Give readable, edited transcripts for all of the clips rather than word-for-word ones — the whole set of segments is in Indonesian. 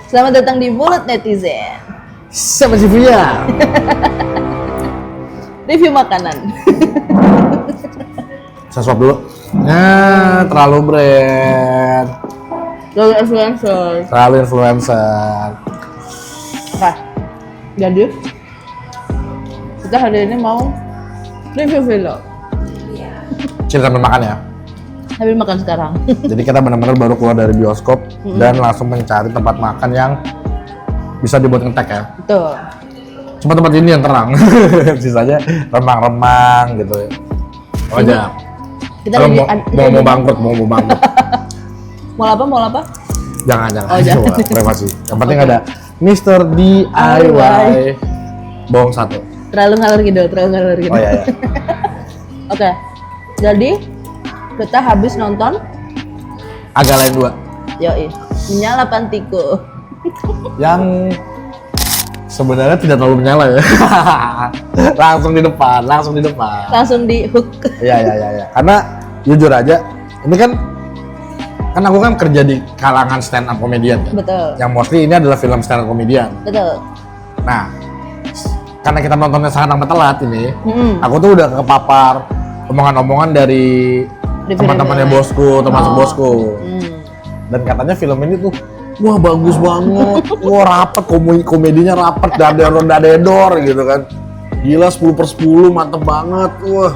Selamat datang di Mulut Netizen. Siapa sih Via? Review makanan. Saya swap dulu. Nah, terlalu brand. Lalu influencer. Terlalu influencer. Oke. Jadi kita hari ini mau review film. Cerita makan ya. Tapi makan sekarang. Jadi kita benar-benar baru keluar dari bioskop dan langsung mencari tempat makan yang bisa dibuat ngetek ya. Betul. Cuma tempat ini yang terang. Sisanya remang-remang gitu ya. Oh Ini aja. kita Kalau lagi mau bangkrut. Mau apa? Jangan. Oh, jangan. Coba, privasi. Yang penting Oke. ada Mr. DIY. Bohong satu. Terlalu ngalor gitu. Oh iya. Oke. Jadi kita habis nonton Agak lain dua. Yoi, Menyala Pantiku. Yang sebenarnya tidak terlalu menyala ya. langsung di depan. Langsung di hook. Iya. Karena jujur aja, ini kan aku kan kerja di kalangan stand up komedian kan. Betul. Yang mostly ini adalah film stand up komedian. Betul. Nah, karena kita nontonnya sangat amat telat ini, Mm-mm. aku tuh udah kepapar omongan-omongan dari teman-temannya bosku, termasuk bosku. Dan katanya film ini tuh wah bagus banget, wah rapet, komedinya rapet, dadedor gitu kan. Gila 10/10, mantep banget, wah.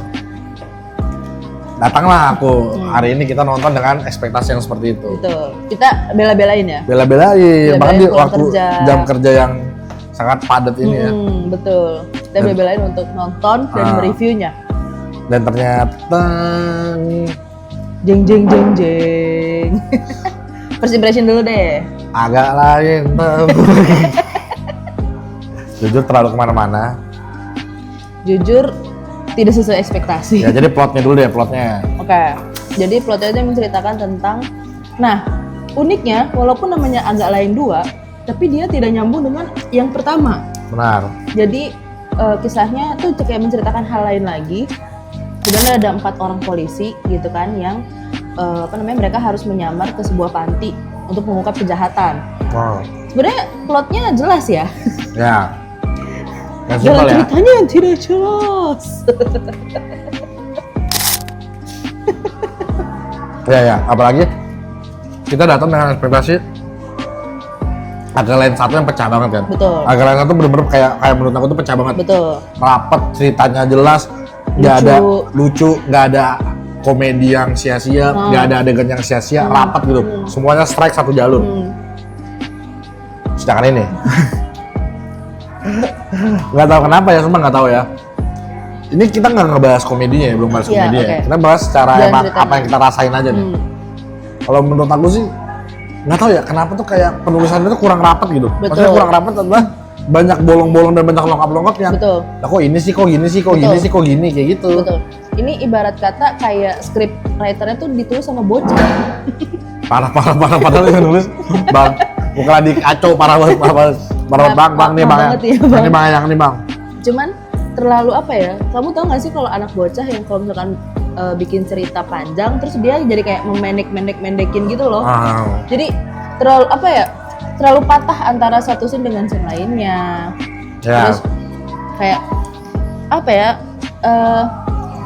Datanglah aku, hari ini kita nonton dengan ekspektasi yang seperti itu. Betul. Kita bela-belain ya? Bela-belain, bahkan di pulang waktu jam kerja yang sangat padat ini ya. Betul. Kita bela-belain untuk nonton dan mereviewnya. Dan ternyata Jeng. First impression dulu deh. agak lain jujur terlalu kemana-mana. Jujur tidak sesuai ekspektasi. Ya jadi plotnya dulu deh, plotnya. Oke. Jadi plotnya itu menceritakan tentang, nah uniknya walaupun namanya Agak Lain 2, tapi dia tidak nyambung dengan yang pertama. Benar. Jadi kisahnya tuh kayak menceritakan hal lain lagi. Sebenarnya ada 4 orang polisi gitu kan yang mereka harus menyamar ke sebuah panti untuk mengungkap kejahatan. Wow. Sebenarnya plotnya jelas ya. Ya. Yang Jalan simpel ya. ceritanya yang tidak jelas. Ya. Apalagi kita datang dengan ekspektasi Agak Lain 1 yang pecah banget kan. Betul. Agak Lain 1 bener-bener kayak menurut aku tuh pecah banget. Betul. Rapet, ceritanya jelas, nggak ada lucu, nggak ada komedi yang sia-sia, nggak ada adegan yang sia-sia, rapat gitu. Semuanya strike satu jalur. Sedangkan ini nggak tahu kenapa ya, semua nggak tahu ya. Ini kita nggak ngebahas komedinya ya, belum bahas komedinya. Okay. Kita bahas secara Dan emang ceritanya. apa yang kita rasain aja nih. Kalau menurut aku sih nggak tahu ya kenapa tuh kayak penulisannya tuh kurang rapat gitu. Betul. Maksudnya kurang rapat adalah banyak bolong-bolong dan banyak longkap-longkap yang Betul. lah kok ini sih, kok gini sih, kok gini sih, kok gini, kayak gitu. Betul. Ini ibarat kata kayak script writernya tuh ditulis sama bocah. Parah padahal yang nulis bang bukan adik kacau parah banget bang nih bang banget ya, yang ini bang. Cuman terlalu apa ya, kamu tau gak sih kalau anak bocah yang kalau misalkan bikin cerita panjang terus dia jadi kayak memendek-mendekin gitu loh. Jadi terlalu apa ya, terlalu patah antara satu scene dengan scene lainnya. Ya. Terus kayak apa ya,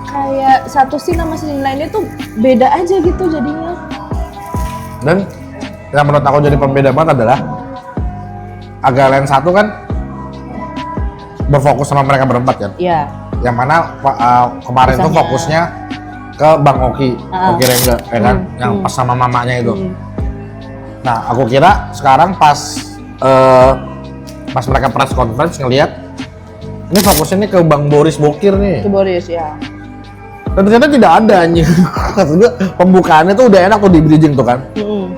kayak satu scene sama scene lainnya tuh beda aja gitu jadinya. Dan yang menurut aku jadi pembeda banget adalah Agak Lain 1 kan berfokus sama mereka berempat kan. Iya. Yang mana kemarin tuh fokusnya ke Bang Oki Rengga ya kan, yang pas sama mamanya itu. Nah, aku kira sekarang pas mereka press conference ngelihat ini fokusnya nih ke Bang Boris Bokir nih. Ke Boris ya. Dan ternyata tidak ada anjing. Maksudnya pembukaannya tuh udah enak tuh di bridging tuh kan.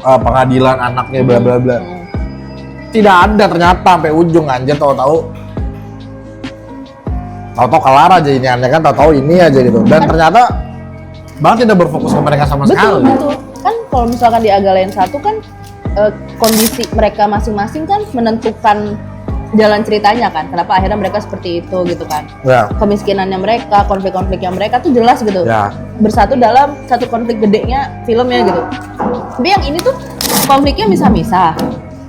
Pengadilan anaknya bla bla bla. Tidak ada ternyata sampai ujung anjir, tahu-tahu kelar aja ini aneh kan, tahu-tahu ini aja gitu. Dan ternyata banget tidak berfokus ke mereka sama sekali. Betul. Kan kalau misalkan di Agak Lain 1 kan kondisi mereka masing-masing kan menentukan jalan ceritanya kan, kenapa akhirnya mereka seperti itu gitu kan. Ya. Kemiskinannya mereka, konflik-konfliknya mereka tuh jelas gitu. Ya. Bersatu dalam satu konflik gedenya filmnya gitu. Tapi yang ini tuh konfliknya misah-misah.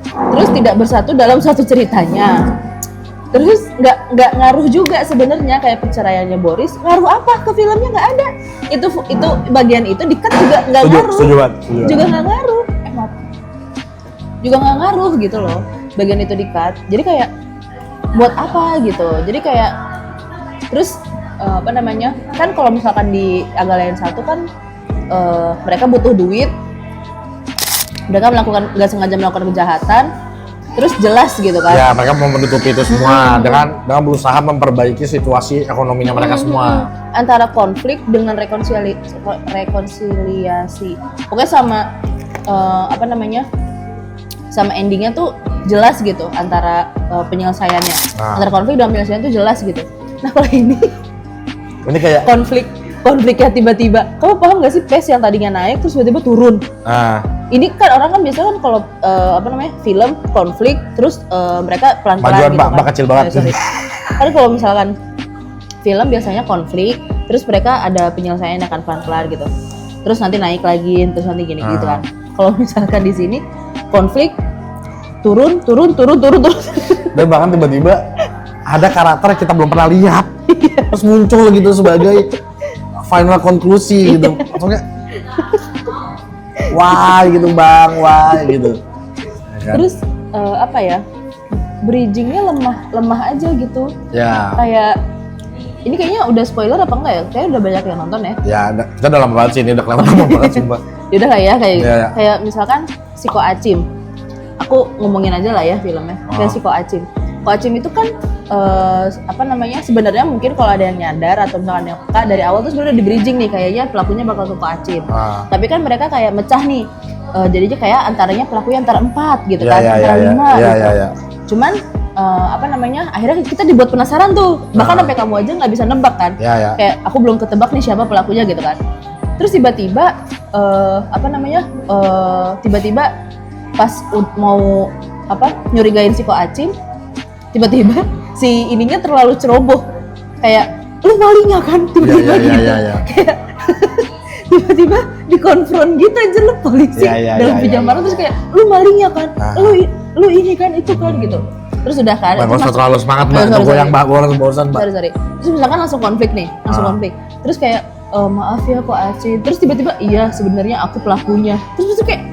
terus tidak bersatu dalam satu ceritanya. Terus nggak ngaruh juga sebenarnya kayak perceraiannya Boris, ngaruh apa ke filmnya? Nggak ada. Itu bagian itu di-cut juga nggak ngaruh. Setuju banget. Juga nggak ngaruh. Maaf. Juga nggak ngaruh gitu loh. Bagian itu di-cut. Jadi kayak buat apa gitu. Jadi kayak terus apa namanya? Kan kalau misalkan di Agalayan 1 kan mereka butuh duit. Mereka nggak sengaja melakukan kejahatan. Terus jelas gitu kan? Ya, mereka mau menutupi itu semua dengan berusaha memperbaiki situasi ekonominya mereka semua. Antara konflik dengan rekonsiliasi. Pokoknya sama apa namanya? Sama endingnya tuh jelas gitu antara penyelesaiannya. Antara konflik dan penyelesaian tuh jelas gitu. Nah kalau ini kayak konfliknya tiba-tiba. Kamu paham nggak sih pace yang tadinya naik terus tiba-tiba turun? Ini kan orang kan biasanya kan kalau apa namanya film konflik terus mereka pelan-pelan gitu kan. Kecil banget. Kan kalau misalkan film biasanya konflik terus mereka ada penyelesaian akan pelan-pelan gitu. Terus nanti naik lagi terus nanti gini gitu kan. Kalau misalkan di sini konflik turun. Dan bahkan tiba-tiba ada karakter yang kita belum pernah lihat. Terus muncul gitu sebagai final konklusi gitu. Maksudnya wah gitu bang, wah gitu. Terus apa ya? Bridgingnya lemah aja gitu. Ya. Kayak ini kayaknya udah spoiler apa enggak ya? Kayaknya udah banyak yang nonton ya. Ya, kita udah lama banget sih ini, udah lama banget sumpah. Yaudah lah ya kayak misalkan si Ko Acim. Aku ngomongin aja lah ya filmnya. Kayak si Ko Acim. Ko Acim itu kan apa namanya? Sebenarnya mungkin kalau ada yang nyadar atau misalkan yang peka dari awal tuh sebenarnya di bridging nih kayaknya pelakunya bakal ke Ko Acim. Tapi kan mereka kayak mecah nih. Jadinya kayak antaranya pelakunya antara 4 gitu kan, antara 5 gitu. Cuman apa namanya? Akhirnya kita dibuat penasaran tuh. Bahkan sampai kamu aja nggak bisa nebak kan. Kayak aku belum ketebak nih siapa pelakunya gitu kan. Terus tiba-tiba apa namanya? Tiba-tiba pas mau apa? Nyurigain si Ko Acim, tiba-tiba si ininya terlalu ceroboh. Kayak lu malingnya kan tiba-tiba gitu. Kayak tiba-tiba dikonfront gitu aja lu polisi dalam pijama terus kayak lu malingnya kan. Lu ini kan itu kan gitu. Terus udah kan Mbak terlalu semangat Mbak, goyang Mbak, bosan Mbak. Sorry. Terus misalkan langsung konflik nih, konflik. Terus kayak maaf ya Ko Acim. Terus tiba-tiba iya sebenarnya aku pelakunya. Terus kayak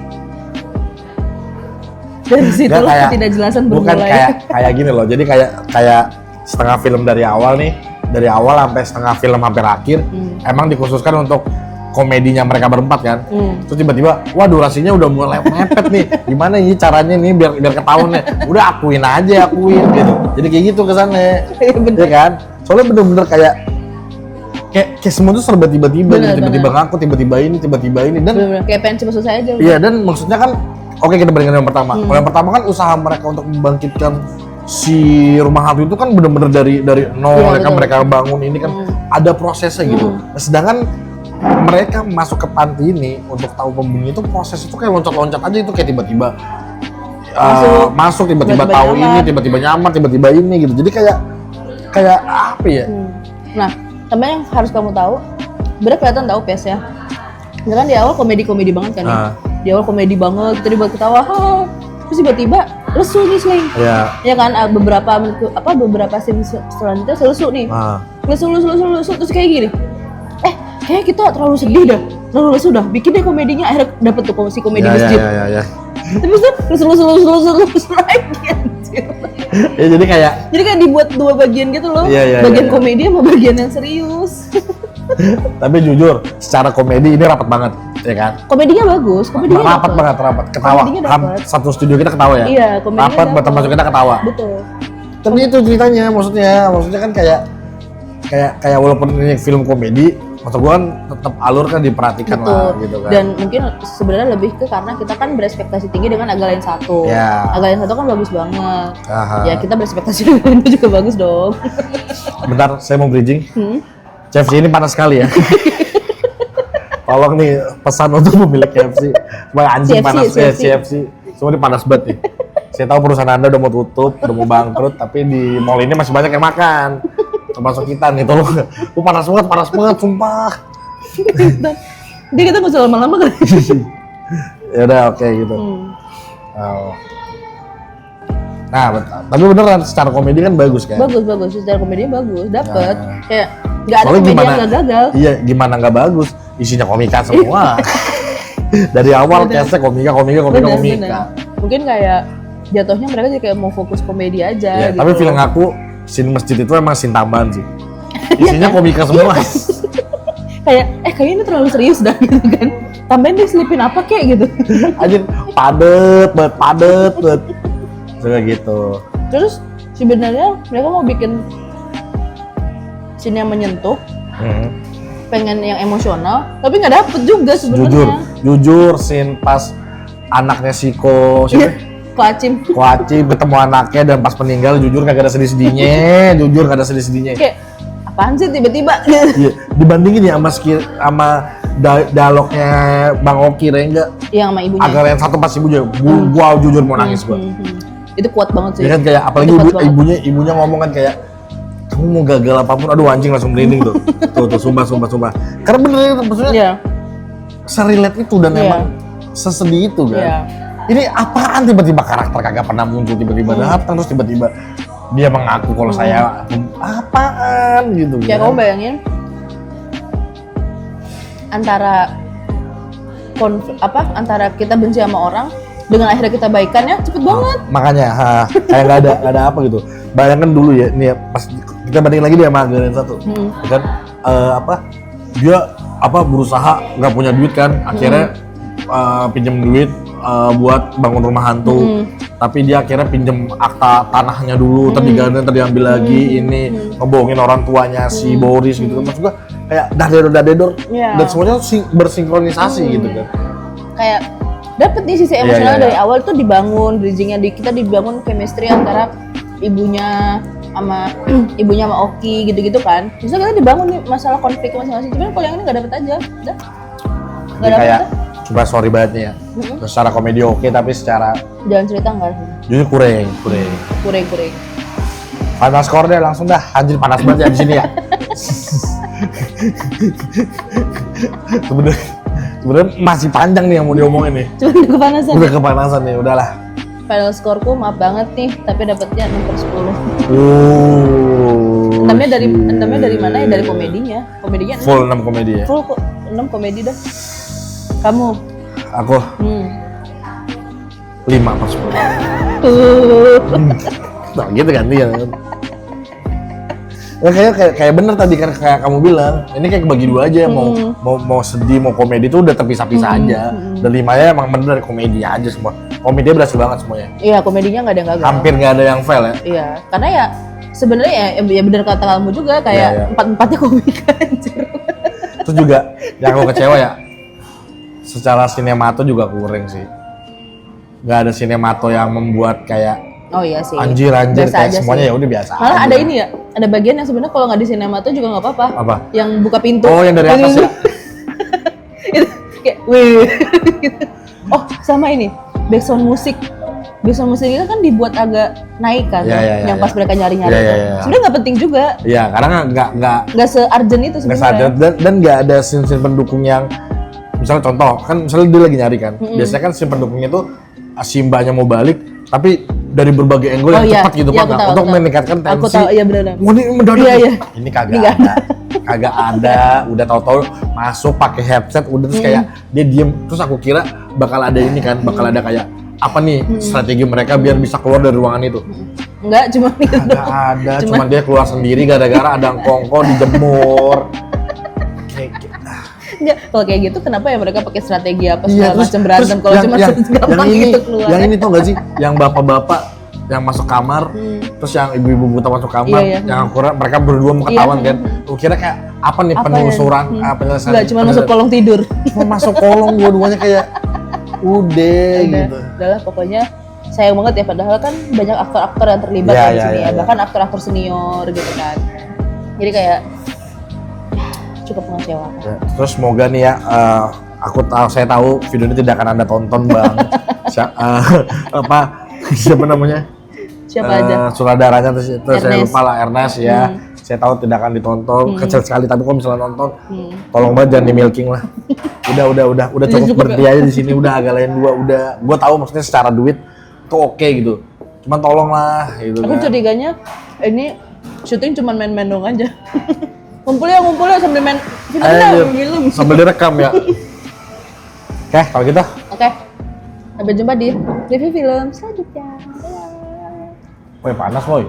dari situ lah ketidakjelasan bermulai. Bukan kayak gini loh. Jadi kayak setengah film dari awal nih, dari awal sampai setengah film hampir akhir, emang dikhususkan untuk komedinya mereka berempat kan. Terus tiba-tiba, wah durasinya udah mulai mepet nih. Gimana ini caranya nih biar ketahuan nih. Udah akuin gitu. Jadi kayak gitu kesannya. Iya kan? Soalnya bener-bener kayak semua tuh serba tiba-tiba gitu. Tiba-tiba ngaku, tiba-tiba ini dan bener-bener kayak pengen cepet selesai aja. Iya, dan maksudnya kan oke, kita bandingkan yang pertama. Kalau yang pertama kan usaha mereka untuk membangkitkan si rumah hantu itu kan bener-bener dari nol, kan mereka bangun ini kan ada prosesnya gitu. Nah, sedangkan mereka masuk ke panti ini untuk tahu pembunuh itu proses itu kayak loncat-loncat aja itu kayak tiba-tiba masuk tiba-tiba tahu ini, tiba-tiba nyaman, tiba-tiba ini gitu. Jadi kayak apa ya? Nah, teman yang harus kamu tahu, bener kelihatan tahu pace ya. Misalkan di awal komedi banget kan ya. Di awal komedi banget, kita dibuat ketawa, terus tiba-tiba lesu nih Sling. Ya kan beberapa scene selanjutnya lesu nih. Lesu terus kayak gini. Kayak kita terlalu sedih dah, terlalu lesu dah. Bikin deh komedinya, akhirnya dapet tuh si komedi masjid. Terus tuh lesu lagi anjir. Ya jadi kayak dibuat dua bagian gitu loh. Bagian komedi sama bagian yang serius. Tapi jujur, secara komedi ini rapat banget, ya kan? Komedinya bagus, rapat banget, ketawa. Satu studio kita ketawa ya? Iya, komedinya rapat, termasuk kita ketawa. Betul. Tapi itu ceritanya, maksudnya kan kayak walaupun ini film komedi, maksud gua kan tetap alur kan diperhatikan. Betul. Lah gitu kan. Dan mungkin sebenarnya lebih ke karena kita kan berekspektasi tinggi dengan Agalayan 1. Agalayan 1 kan bagus banget. Ya kita berekspektasi dengan itu juga bagus dong. Bentar, saya mau bridging. KFC ini panas sekali ya. Tolong nih pesan untuk pemilik KFC. Supaya anjing panas ya KFC. Semua ini panas banget nih. Saya tahu perusahaan Anda udah mau tutup, udah mau bangkrut, tapi di mall ini masih banyak yang makan. Termasuk kita nih, tolong. Panas banget, sumpah. Jadi kita nggak usah lama-lama kan? Ya udah, oke gitu. Nah, tapi beneran secara komedi kan bagus kan? Bagus, secara komedinya bagus, dapet. Nah. Kayak nggak ada komedi yang nggak gagal. Iya, gimana nggak bagus? Isinya komika semua. Dari awal case komika. Bener. Mungkin kayak jatuhnya mereka jadi kayak mau fokus komedi aja. Ya, gitu. Tapi feeling aku scene masjid itu emang scene tambahan sih. Isinya komika semua. Kayak kayaknya ini terlalu serius dah gitu kan. Tambahin deh selipin apa kayak gitu. Anjir padet banget. Kayak gitu. Terus sebenarnya mereka mau bikin scene yang menyentuh, pengen yang emosional, tapi nggak dapet juga sebenarnya. Jujur scene pas anaknya Siko siapa? Ko Acim ketemu anaknya dan pas meninggal jujur kagak ada sedih-sedihnya. Kayak apaan sih tiba-tiba? Iya, dibandingin ya sama dialognya Bang Oki Rengga. Yang sama ibunya. Agar yang satu pas ibunya, gua jujur mau nangis gua. Itu kuat banget sih. Ya kan kayak apalagi ibunya ngomong kan kayak kamu mau gagal apapun, aduh anjing langsung merinding tuh. tuh sumpah. Karena bener maksudnya serelate itu dan emang sesedih itu kan. Yeah. Ini apaan tiba-tiba karakter kagak pernah muncul tiba-tiba datang terus tiba-tiba dia mengaku kalau saya apaan gitu. Ya kamu bayangin antara kita benci sama orang dengan akhirnya kita baikan ya cepet banget. Makanya kayak nggak ada apa gitu. Bayangkan dulu ya nih pas kita bandingin lagi dia sama Garen satu, kan dia berusaha nggak punya duit kan akhirnya pinjam duit buat bangun rumah hantu, tapi dia akhirnya pinjam akta tanahnya dulu, tadi diambil lagi, ini ngebohongin orang tuanya si Boris gitu, maksud gua kayak dadedor dan semuanya bersinkronisasi gitu kan. Kayak dapet nih sisi emosional dari awal tuh dibangun, bridgingnya kita dibangun chemistry antara ibunya sama Oki gitu-gitu kan. Misalnya kita dibangun nih masalah konflik masing-masing, cuman kalau yang ini nggak dapet aja, udah nggak dapet. Kayak coba sorry banget nih ya, secara komedi oke, tapi secara jalan cerita nggak sih? Jujur kurang. Final score deh langsung dah, anjir panas banget ya di sini ya. Sebenarnya masih panjang nih yang mau diomongin nih. Udah kepanasan nih, udahlah. Final scoreku maaf banget nih, tapi dapetnya 6/10. Entamnya dari mana ya? Dari komedinya. Komedinya full 6 komedi ya? Full 6 komedi dah. Kamu? Aku 5/10. Nah gitu kan dia. Ya, kayak bener tadi kan kayak kamu bilang, ini kayak kebagi dua aja, mau sedih mau komedi itu udah terpisah-pisah aja. Dan 5-nya emang bener dari komedi aja semua. Komedinya berhasil banget semuanya. Iya, komedinya nggak ada yang gagal. Hampir nggak ada yang fail ya. Iya, karena ya sebenarnya ya bener kata kamu juga kayak empat-empatnya komik anjir. Terus juga yang aku kecewa ya, secara sinemato juga kurang sih. Nggak ada sinemato yang membuat kayak anjir kayak semuanya ya udah biasa. Malah ada ini ya, ada bagian yang sebenarnya kalau nggak di sinemato juga nggak apa-apa. Apa? Yang buka pintu. Oh, yang dari atas ya. Itu kayak wih. Oh, sama ini background musiknya kan dibuat agak naik kan, yang pas mereka nyari-nyari. Sebenarnya nggak penting juga. Iya, karena nggak se-urgent itu sebenarnya. Dan nggak ada scene pendukung yang misalnya contoh kan misalnya dia lagi nyari kan, biasanya kan scene pendukungnya tuh si mbaknya mau balik tapi dari berbagai angle yang cepat gitu kan untuk meningkatkan tensi. Aku tahu, iya benar. Wah, ini mendadak. Ini kagak ada. Udah tahu-tahu masuk pakai headset udah terus kayak dia diem, terus aku kira bakal ada ini kan, bakal ada kayak apa nih strategi mereka biar bisa keluar dari ruangan itu. Enggak, cuma itu doang. Enggak ada, cuma dia keluar sendiri gara-gara ada kongko dijemur. Enggak, kalau kayak gitu kenapa ya mereka pakai strategi apa segala macam berantem kalau cuma segampang gitu keluar. Yang ini tuh enggak sih, yang bapak-bapak yang masuk kamar, terus yang ibu-ibu buta masuk kamar, yang akurat mereka berdua mau ketahuan kan. Aku kira kayak apa nih penelusuran, penyelesaian. Enggak, cuma masuk kolong tidur. Cuma masuk kolong dua-duanya kayak udah gitu. Udahlah pokoknya sayang banget ya, padahal kan banyak aktor-aktor yang terlibat di sini ya, bahkan aktor-aktor senior gitu kan. Jadi kayak cukup mengecewakan. Ya, terus semoga nih ya, saya tahu video ini tidak akan Anda tonton bang. Siapa namanya? Siapa aja? Sutradaranya terus saya lupa lah, Ernest ya. Saya tahu tidak akan ditonton, kecil sekali, tapi kalau misalnya nonton, tolong banget jangan di milking lah. Udah cukup berhenti aja di sini, udah agak lain dua, udah. Gue tahu maksudnya secara duit tuh oke gitu. Cuman tolonglah gitu Aku kan. curiganya ini syuting cuman main-main doang aja. ngumpul ya sambil main film. Sambil direkam ya. Oke, kalau gitu. Oke. Sampai jumpa di review film selanjutnya. Woi, panas, woi.